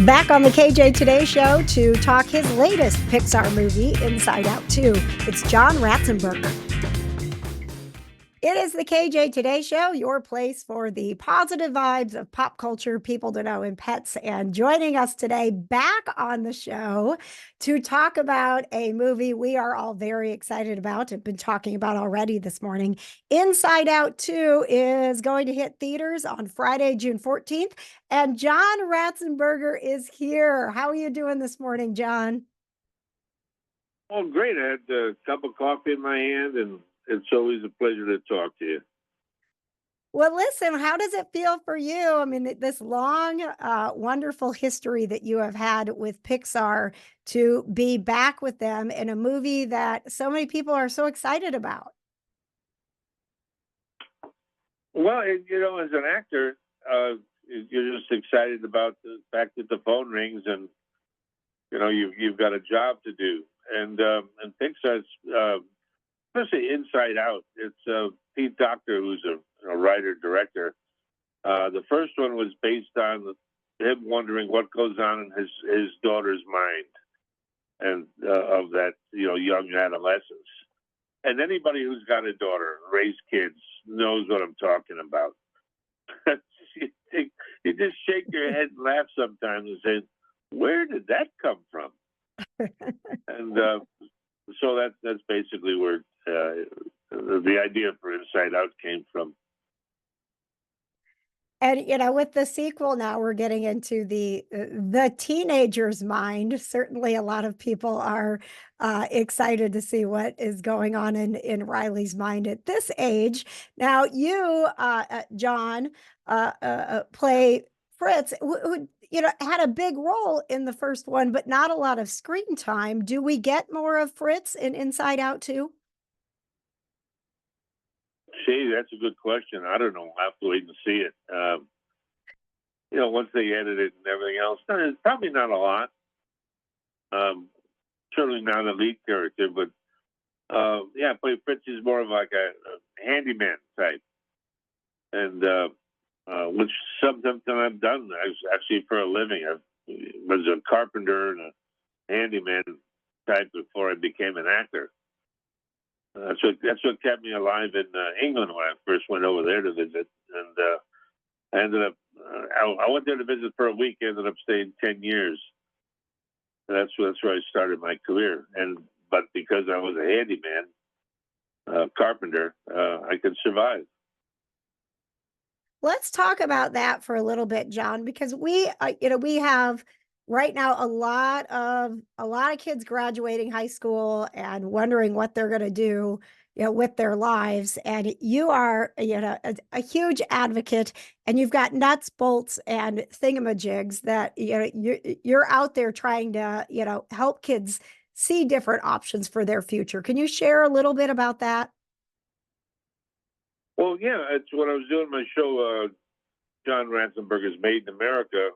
Back on the KJ Today Show to talk his latest Pixar movie, Inside Out 2. It's John Ratzenberger. It is the KJ Today Show, your place for the positive vibes of pop culture, people to know, and pets. And joining us today back on the show to talk about a movie we are all very excited about, have been talking about already this morning. Inside Out 2 is going to hit theaters on Friday, June 14th. And John Ratzenberger is here. How are you doing this morning, John? Oh, great. I had a cup of coffee in my hand, and it's always a pleasure to talk to you. Well, listen, how does it feel for you? I mean, this long, wonderful history that you have had with Pixar to be back with them in a movie that so many people are so excited about. Well, as an actor, you're just excited about the fact that the phone rings and, you've got a job to do. And Pixar's, especially Inside Out, it's Pete Docter, who's a writer-director. The first one was based on him wondering what goes on in his daughter's mind and of that, young adolescence. And anybody who's got a daughter, raised kids, knows what I'm talking about. You just shake your head and laugh sometimes and say, where did that come from? And so that's basically where the idea for Inside Out came from. And, with the sequel now, we're getting into the teenager's mind. Certainly a lot of people are excited to see what is going on in Riley's mind at this age. Now, you, John, play Fritz, who had a big role in the first one, but not a lot of screen time. Do we get more of Fritz in Inside Out too? See, that's a good question. I don't know. I'll have to wait and see it. Once they edit it and everything else, probably not a lot. Certainly not a lead character, but play Fritz is more of like a handyman type, and which sometimes I've done actually for a living. I was a carpenter and a handyman type before I became an actor. So that's what kept me alive in England when I first went over there to visit, and I ended up. I went there to visit for a week. Ended up staying 10 years. That's where I started my career. But because I was a handyman, carpenter, I could survive. Let's talk about that for a little bit, John, because we have right now a lot of kids graduating high school and wondering what they're going to do, with their lives. And you are, a huge advocate, and you've got nuts, bolts, and thingamajigs that, you're out there trying to, help kids see different options for their future. Can you share a little bit about that? Well, yeah, it's when I was doing my show, John Ratzenberger's Made in America,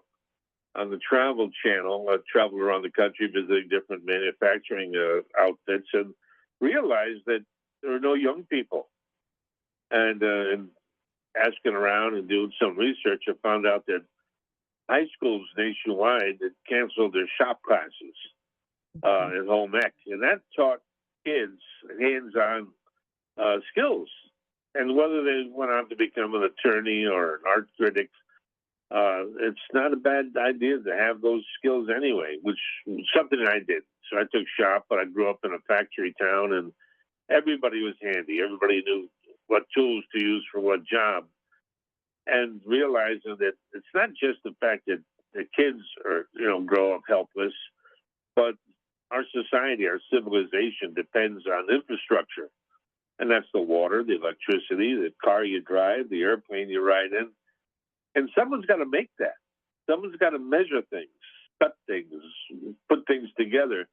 on the Travel Channel. I traveled around the country visiting different manufacturing outfits and realized that there were no young people. And asking around and doing some research, I found out that high schools nationwide had canceled their shop classes in home ec. And that taught kids hands-on skills. And whether they went on to become an attorney or an art critic, it's not a bad idea to have those skills anyway, which is something I did. So I took shop, but I grew up in a factory town, and everybody was handy. Everybody knew what tools to use for what job. And realizing that it's not just the fact that the kids are, grow up helpless, but our society, our civilization depends on infrastructure. And that's the water, the electricity, the car you drive, the airplane you ride in. And someone's got to make that. Someone's got to measure things, cut things, put things together.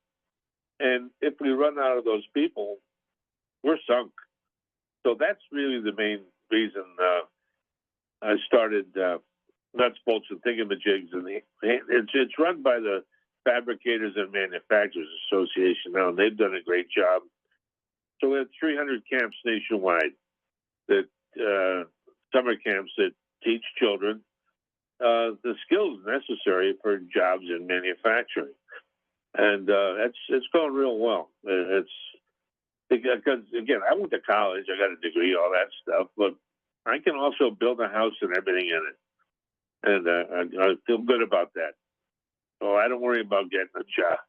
And if we run out of those people, we're sunk. So that's really the main reason I started Nuts, Bolts, and Thingamajigs. And it's run by the Fabricators and Manufacturers Association now, and they've done a great job. So we have 300 camps nationwide, that summer camps that teach children the skills necessary for jobs in manufacturing, and it's going real well. It's because again, I went to college, I got a degree, all that stuff, but I can also build a house and everything in it, and I feel good about that. So I don't worry about getting a job.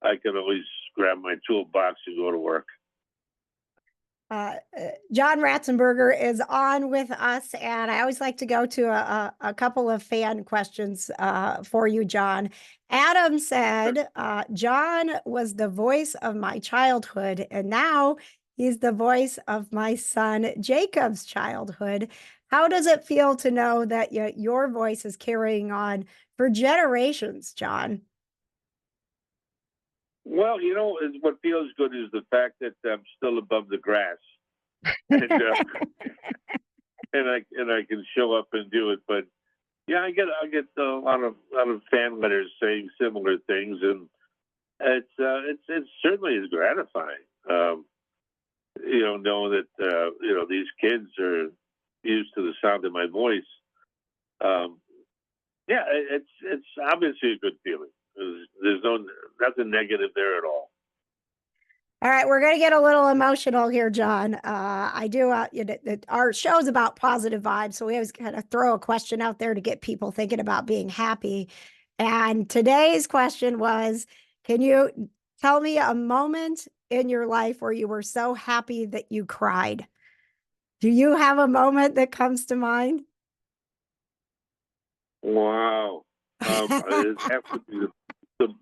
I can always grab my toolbox and go to work. John Ratzenberger is on with us, and I always like to go to a couple of fan questions for you, John. Adam said, John was the voice of my childhood, and now he's the voice of my son Jacob's childhood. How does it feel to know that your voice is carrying on for generations, John? Well, what feels good is the fact that I'm still above the grass, and and I can show up and do it. But yeah, I get a lot of fan letters saying similar things, and it's certainly is gratifying. Knowing that these kids are used to the sound of my voice. Yeah, it's obviously a good feeling. There's nothing negative there at all. All right, we're going to get a little emotional here, John. I do, our show's about positive vibes, so we always kind of throw a question out there to get people thinking about being happy. And today's question was, can you tell me a moment in your life where you were so happy that you cried? Do you have a moment that comes to mind? Wow. It has to be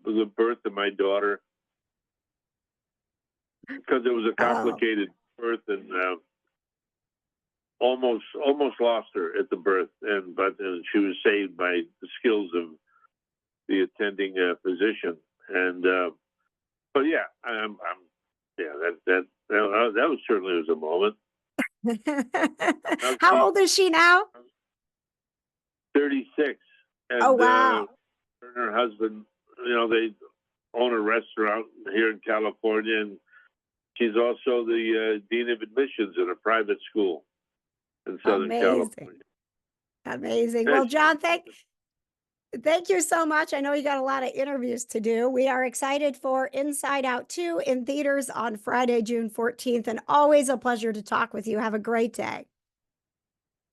the birth of my daughter, because it was a complicated birth, and almost lost her at the birth, but she was saved by the skills of the attending physician, and but yeah, that was certainly was a moment. How old is she now? 36. And, oh wow! Her and her husband, they own a restaurant here in California, and she's also the dean of admissions in a private school in Southern California. Amazing. Well, John, thank you so much. I know you got a lot of interviews to do. We are excited for Inside Out 2 in theaters on Friday, June 14th, and always a pleasure to talk with you. Have a great day.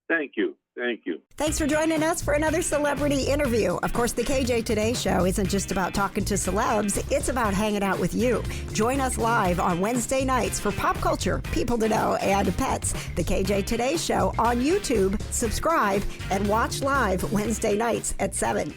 Thank you. Thank you. Thanks for joining us for another celebrity interview. Of course, the KJ Today Show isn't just about talking to celebs, it's about hanging out with you. Join us live on Wednesday nights for pop culture, people to know, and pets. The KJ Today Show on YouTube. Subscribe and watch live Wednesday nights at 7.